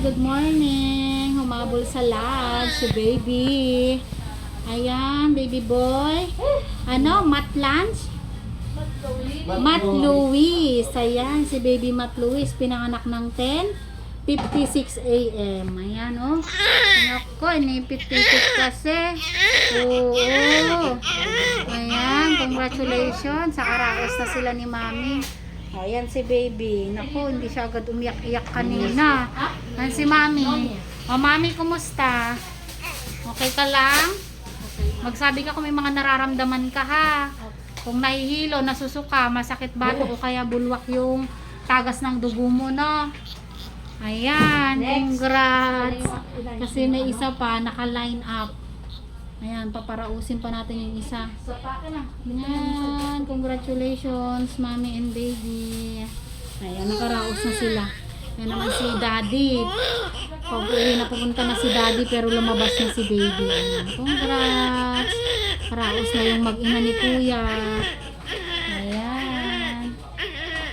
good morning. Humabol sa lab si baby. Ayan, baby boy. Ano, Matt lunch? Matt Luis. Ayan, si baby Matt Luis. Pinanganak ng 10:56 a.m. Ayan, oh. Nako, ini 56 kasi. Oo. Ayan, congratulations. Sa karaos na sila ni mami. Ayan si baby. Naku, hindi siya agad umiyak-iyak kanina. Ayan si mami. O mami, kumusta? Okay ka lang? Magsabi ka kung may mga nararamdaman ka ha. Kung nahihilo, nasusuka, masakit ba o kaya bulwak yung tagas ng dugo mo, no? Ayan, congrats. Kasi may isa pa, naka-line up. Ayan, paparausin pa natin yung isa. Ayan, congratulations, mommy and baby. Ayan, nakaraos na sila. Ayan naman si daddy. Pag-uwi na pupunta na si daddy pero lumabas na si baby. Ayan, congrats. Karaos na yung mag-ina ni kuya. Ayan.